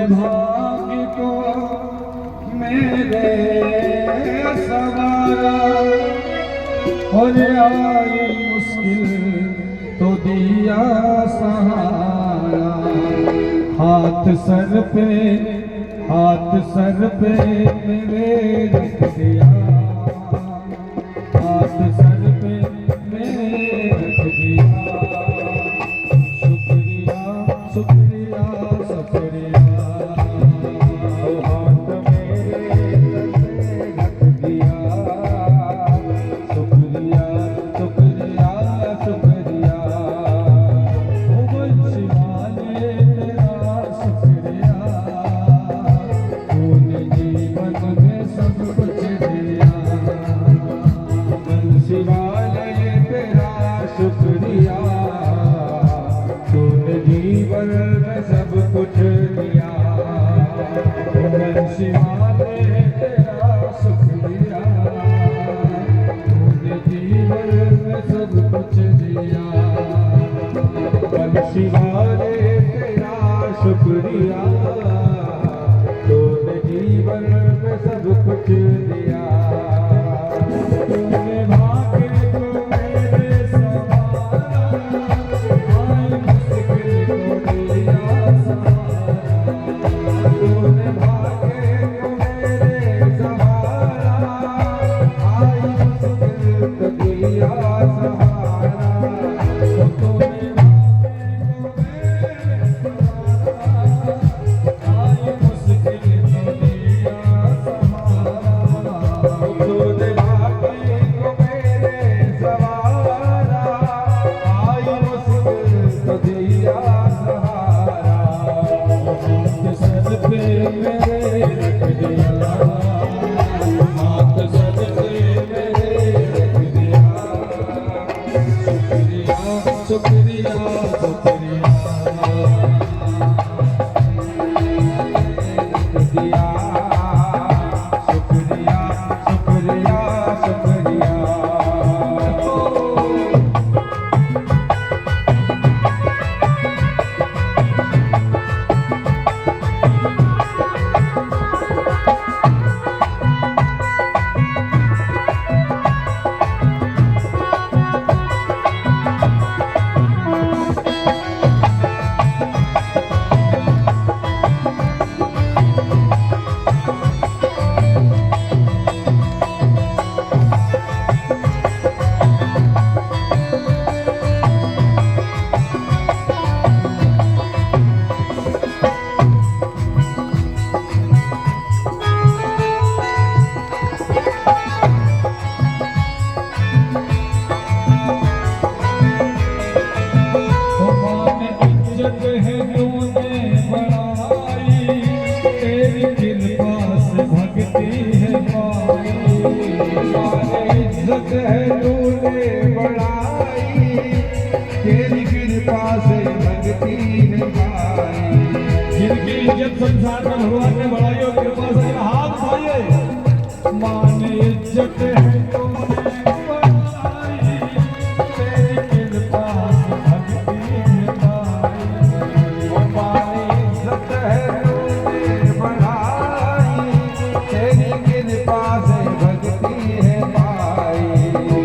भाग्य को मेरे सवारा, और आई मुश्किल तो दिया सहारा। हाथ सर पे मेरे रख दिया, हाथ सर पे मेरे रख दिया। शुक्रिया शुक्रिया शुक्रिया, हाथ मेरे रख दिया। शुक्रिया शुक्रिया शुक्रिया, ओ बंसीवाले तेरा शुक्रिया। तूने जीवन में सब कुछ दिया, बंसीवाले तेरा शुक्रिया। तूने जीवन में सब कुछ दिया, बंसीवाले तेरा शुक्रिया। तूने जीवन में सब कुछ दिया, बंसीवाले तेरा शुक्रिया। तूने जीवन में सब कुछ दिया। तूने भाग्य को मेरे सवारा, आई मुश्किल को दिया सहारा। तूने भाग्य को मेरे सवारा, आई मुश्किल को दिया सहारा। तूने भाग्य को मेरे सवारा, आई मुश्किल को दिया सहारा। तूने भाग्य को मेरे सवारा, आई मुश्किल को दिया सहारा। हाथ सर पे मेरे रख दिया, हाथ सर पे मेरे रख दिया। शुक्रिया शुक्रिया शुक्रिया, दिया। शुक्रिया शुक्रिया शुक्रिया। इज्जत है तूने बढ़ाई, तेरी कृपा से भक्ति है पाई। इज्जत है तूने बढ़ाई, तेरी कृपा से भक्ति है पाई। जिनकी इज्जत संसार में भगवान ने बढ़ाई और कृपा से हाथ उठाइए। मान इज्जत है तूने बढ़ाई, तेरी कृपा से भक्ति है पाई। मान इज्जत है तूने बढ़ाई, तेरी कृपा से भक्ति है पाई।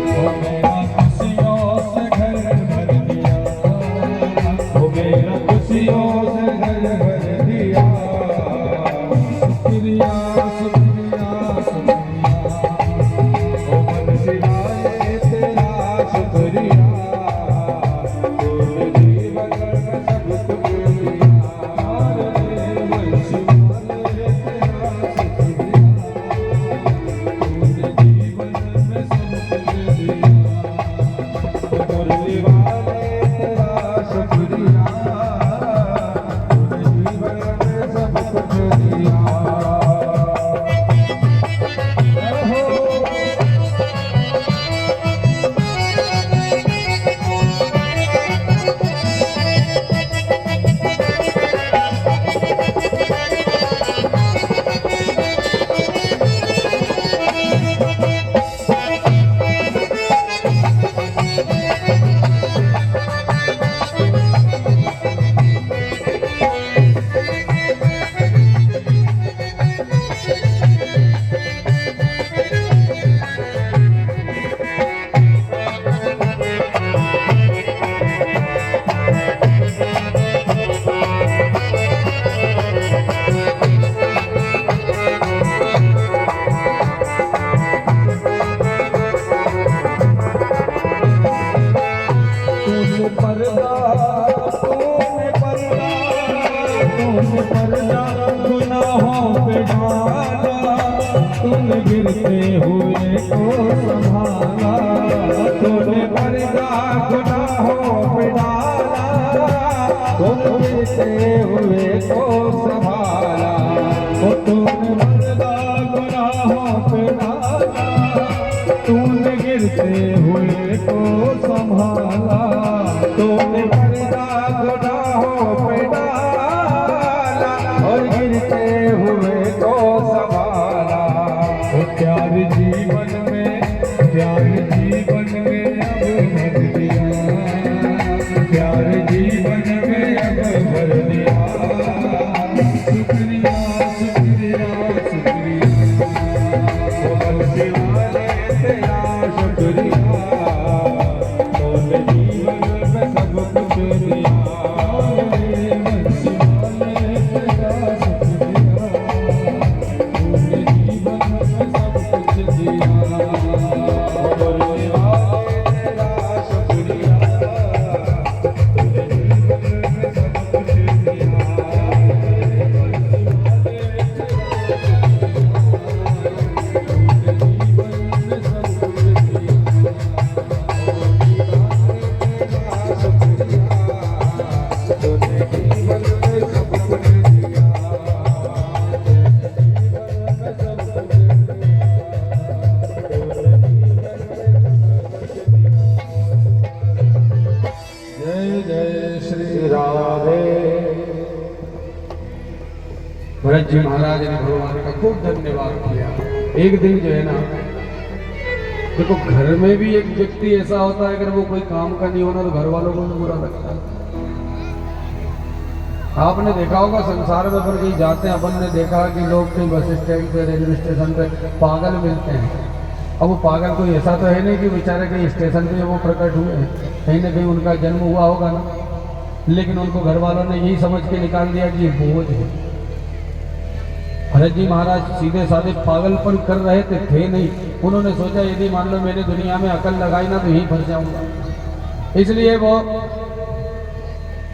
ओ मेरा खुशियों से घर भर दिया, ओ मेरा खुशियों से घर भर दिया। शुक्रिया शुक्रिया शुक्रिया, ओ बंसीवाले तेरा शुक्रिया। तूने जीवन में सब कुछ दिया, बंसीवाले तेरा शुक्रिया। तूने जीवन में सब कुछ दिया, मुरली वाले तेरा शुक्रिया। तूने गिरते हुए को संभाला, तूने मर्दा गुनाहों पे डाला, तूने गिरते हुए को संभाला, तूने मर्दा गुनाहों पे डाला और गिरते हुए को संभाला। प्यार जीवन में अब भर दिया, प्यार जीवन में अब भर दिया। शुक्रिया शुक्रिया शुक्रिया बंसी वाले तेरा शुक्रिया, तूने जीवन में सब कुछ दिया। बंसी वाले तेरा शुक्रिया, तूने जीवन में सब कुछ दिया। बंसी वाले तेरा शुक्रिया, तूने जीवन में सब कुछ दिया। जय जय श्री राधे। भरत जी महाराज ने भगवान का खूब धन्यवाद किया। एक दिन जो है ना, देखो घर में भी एक व्यक्ति ऐसा होता है, अगर वो कोई काम का नहीं होना तो घर वालों को भी बुरा लगता है। आपने देखा होगा संसार में अपन कहीं जाते हैं, अपन ने देखा कि लोग कहीं बस स्टैंड पे, रेलवे स्टेशन पे पागल मिलते हैं। अब वो पागल कोई ऐसा तो है नहीं कि बेचारे कहीं स्टेशन पे वो प्रकट हुए हैं, कहीं ना कहीं उनका जन्म हुआ होगा ना, लेकिन उनको घर वालों ने यही समझ के निकाल दिया कि ये बोझ है। भरत जी महाराज सीधे साधे पागलपन कर रहे थे नहीं। उन्होंने सोचा यदि मान लो मैंने दुनिया में अकल लगाई ना तो यहीं फंस जाऊंगा, इसलिए वो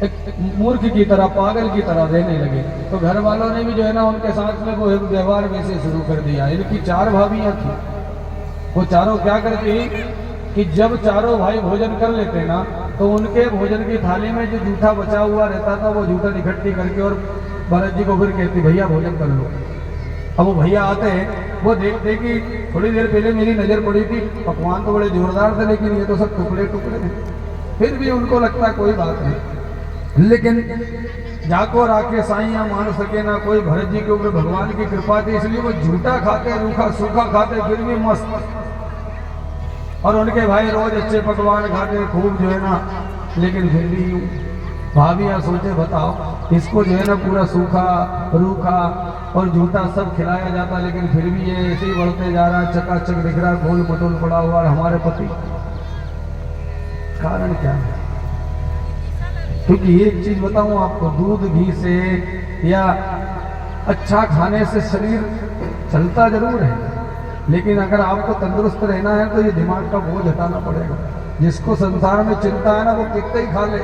एक मूर्ख की तरह, पागल की तरह रहने लगे। तो घर वालों ने भी जो है ना उनके साथ में वो व्यवहार वैसे शुरू कर दिया। इनकी 4 भाभियां थी। वो चारों क्या करती कि जब चारों भाई भोजन कर लेते ना तो उनके भोजन की थाली में जो जूठा बचा हुआ रहता था वो जूठा इकट्ठी करके और भरत जी को फिर कहती भैया भोजन कर लो। अब वो भैया आते हैं, वो देखते कि थोड़ी देर पहले मेरी नज़र पड़ी थी, पकवान तो बड़े जोरदार थे लेकिन ये तो सब टुकड़े टुकड़े थे। फिर भी उनको लगता कोई बात नहीं, लेकिन जाको राके साइयां मान सके ना कोई। भरत जी के ऊपर भगवान की कृपा थी, इसलिए वो झूठा खाते, रूखा सूखा खाते, फिर भी मस्त। और उनके भाई रोज अच्छे पकवान खाते खूब जो है ना, लेकिन फिर भी यूं भाभियाँ सोचे बताओ इसको जो है ना पूरा सूखा रूखा और झूठा सब खिलाया जाता, लेकिन फिर भी ये ऐसे ही बढ़ते जा रहा है, चकाचक दिख रहा, गोल मटोल पड़ा हुआ। और हमारे पति, कारण क्या है? क्योंकि एक चीज बताऊं आपको, दूध घी से या अच्छा खाने से शरीर चलता जरूर है, लेकिन अगर आपको तंदुरुस्त रहना है तो ये दिमाग का बोझ हटाना पड़ेगा। जिसको संसार में चिंता है ना वो कितना ही खा ले।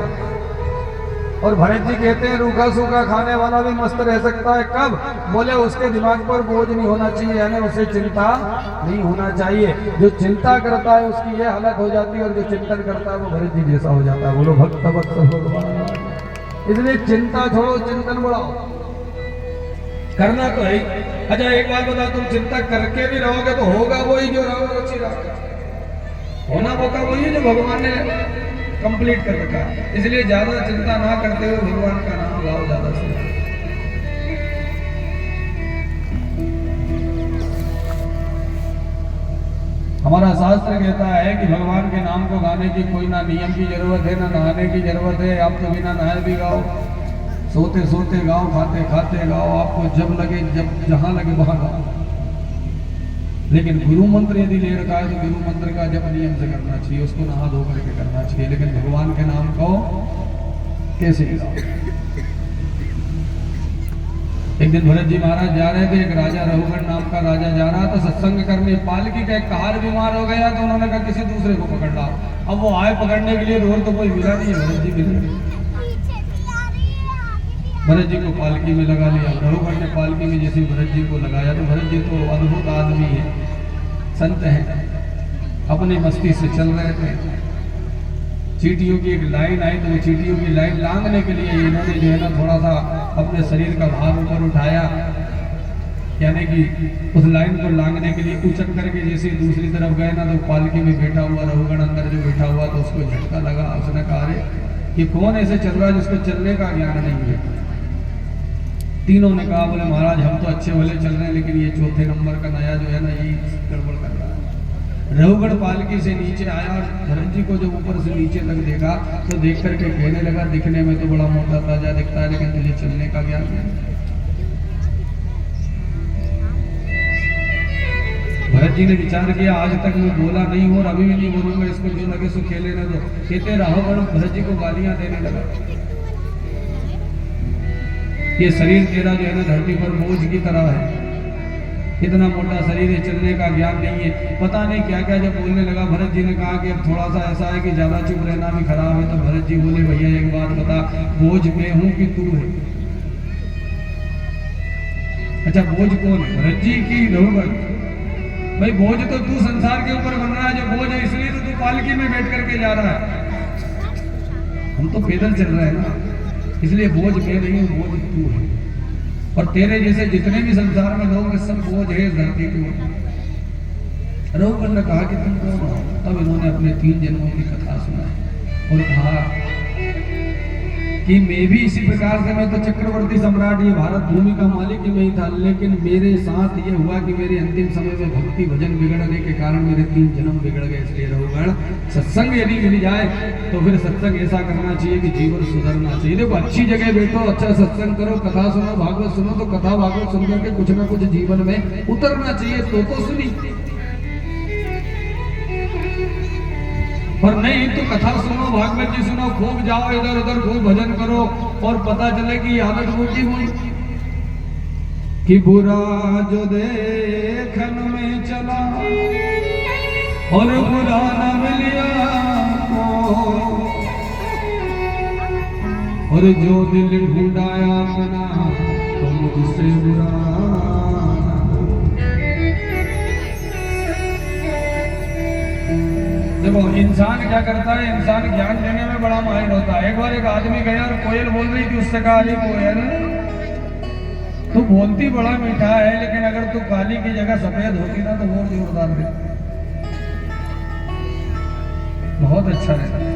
और भरत जी कहते हैं रूखा सूखा खाने वाला भी मस्त रह सकता है। कब? बोले उसके दिमाग पर बोझ नहीं होना चाहिए, यानी उसे चिंता नहीं होना चाहिए। जो चिंता करता है उसकी ये हालत हो जाती है, और जो चिंतन करता है वो भरत जी जैसा हो जाता है। बोलो भक्त भक्त भगवान। इसलिए चिंता छोड़ो, चिंतन बढ़ाओ, करना तो है। अच्छा एक बात बताओ, तुम चिंता करके भी रहोगे तो होगा वही जो रची रहा, होना मौका वही है जो भगवान ने कंप्लीट कर रखा। इसलिए ज्यादा चिंता ना करते हुए भगवान का नाम गाओ ज्यादा से। हमारा शास्त्र कहता है कि भगवान के नाम को गाने की कोई ना नियम की जरूरत है, ना नहाने की जरूरत है। आप तो बिना नहाए भी गाओ, सोते सोते गाओ, खाते खाते गाओ, आपको जब लगे, जब जहां लगे वहां गाओ। लेकिन गुरु मंत्र यदि ले रखा है तो गुरु मंत्र का जब नियम से करना चाहिए, उसको नहा धो करके करना चाहिए। लेकिन भगवान के नाम को कैसे गाओ? एक दिन भरत जी महाराज जा रहे थे, एक राजा रघुगण नाम का राजा जा रहा था सत्संग करने। पालकी का एक कार बीमार हो गया तो उन्होंने कहा किसी दूसरे को पकड़ ला। अब वो आए पकड़ने के लिए, और तो कोई मिला नहीं, भरत जी मिले। भरत जी को पालकी में लगा लिया। रघुगण ने पालकी में जैसे भरत जी को लगाया तो भरत जी तो अद्भुत आदमी है, संत हैं, अपनी मस्ती से चल रहे थे। चींटियों की एक लाइन आई, तो वो चींटियों की लाइन लांघने के लिए इन्होंने जो है ना थोड़ा सा अपने शरीर का भार ऊपर उठाया, यानी कि उस लाइन को लांघने के लिए उछल करके जैसे दूसरी तरफ गए ना, तो पालकी में बैठा हुआ रघुगण अंदर जो बैठा हुआ तो उसको झटका लगा। उसने कहा अरे ये कौन ऐसे चल रहा है जिसको चलने का ज्ञान नहीं है। तीनों ने कहा बोले महाराज हम तो अच्छे भले चल रहे हैं, लेकिन ये चौथे नंबर का नया जो है ना यही गड़बड़ कर रहा है। रघुगण पालकी से नीचे आया और भरत जी को जब ऊपर से नीचे तक देखा तो देख करके कहने लगा दिखने में तो बड़ा मोटा ताजा दिखता है, लेकिन तुझे चलने का ज्ञान नहीं। भरत जी ने विचार किया आज तक मैं बोला नहीं हूं और अभी भी नहीं बोलूंगा, इसको जो लगे सो खेले ना। तो कहते रावण भरत जी को गालियां देने लगा, ये शरीर तेरा जो है ना धरती पर बोझ की तरह है, इतना मोटा शरीर है, चलने का ज्ञान नहीं है, पता नहीं क्या क्या जब बोलने लगा। भरत जी ने कहा कि अब थोड़ा सा ऐसा है कि ज्यादा चुप रहना भी खराब है। तो भरत जी बोले भैया एक बात बता, बोझ मैं हूं कि तू है? अच्छा बोझ कौन है, भरत जी की रघुगण? भाई बोझ तो तू संसार के ऊपर बन रहा है, जो बोझ है इसलिए तो तू पालकी में बैठ करके जा रहा है, हम तो पैदल चल रहे हैं ना, इसलिए बोझ मैं नहीं हूं, बोझ तू है। और तेरे जैसे जितने भी संसार में लोग सब बोझ है इस धरती के ऊपर। रघुगण ने कहा कि तुम कौन हो? तब इन्होंने अपने 3 जन्मों की कथा सुनाई और कहा कि मैं भी इसी प्रकार से, मैं तो चक्रवर्ती सम्राट, ये भारत भूमि का मालिक ही नहीं था, लेकिन मेरे साथ ये हुआ कि मेरे अंतिम समय में भक्ति भजन बिगड़ने के कारण मेरे 3 जन्म बिगड़ गए। इसलिए रघुगण सत्संग यदि मिल जाए तो फिर सत्संग ऐसा करना चाहिए कि जीवन सुधरना चाहिए। देखो अच्छी जगह बैठो, अच्छा सत्संग करो, कथा सुनो, भागवत सुनो, तो कथा भागवत सुन करके कुछ ना कुछ जीवन में उतरना चाहिए। तो सुनी, पर नहीं तो कथा सुनो, भागवत जी सुनो, खूब जाओ इधर उधर, खूब भजन करो और पता चले कि आदत मोटी हुई कि बुरा जो देखन में चला और बुरा न मिलिया और जो दिल ढूंढाया अपना तो मुझसे बुरा। देखो इंसान क्या करता है, इंसान ज्ञान देने में बड़ा माहिर होता है। एक बार एक आदमी गया और कोयल बोल रही थी, उससे कहा अरे कोयल तू बोलती बड़ा मीठा है, लेकिन अगर तू काली की जगह सफेद होती ना तो और जोरदार दे, बहुत अच्छा रहता।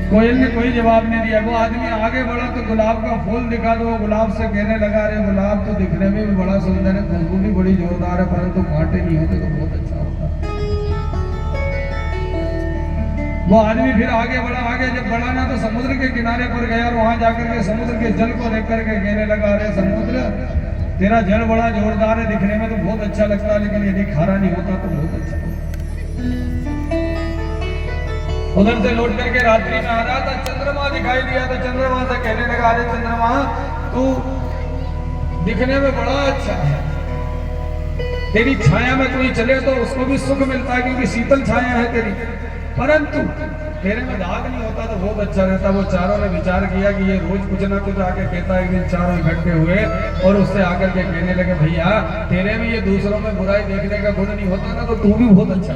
कोयल ने कोई जवाब नहीं दिया। वो आदमी आगे बढ़ा तो गुलाब का फूल दिखा, तो वो गुलाब से कहने लगा अरे गुलाब तो दिखने में भी बड़ा सुंदर है, खुशबू भी बड़ी जोरदार है, परंतु कांटे नहीं होते तो बहुत अच्छा होता। वो आदमी फिर आगे बढ़ा, आगे जब बढ़ा ना तो समुद्र के किनारे पर गया और वहां जाकर के समुद्र के जल को देख करके कहने लगा अरे समुद्र तेरा जल बड़ा जोरदार है, दिखने में तो बहुत अच्छा लगता है, लेकिन यदि खारा नहीं होता तो बहुत अच्छा होता। उधर से लौट करके रात्रि में आ रहा था, चंद्रमा दिखाई दिया तो चंद्रमा से कहने लगा अरे चंद्रमा तू दिखने में बड़ा अच्छा है, तेरी छाया में कोई चले तो उसको भी सुख मिलता है क्योंकि शीतल छाया है तेरी, परंतु तेरे में दाग नहीं होता तो बहुत अच्छा रहता। वो चारों ने विचार किया कि ये रोज कुछ ना कुछ आके कहता है। एक दिन चारों इकट्ठे हुए और उससे आकर के कहने लगे भैया तेरे में ये दूसरों में बुराई देखने का गुण नहीं होता ना तो तू भी बहुत अच्छा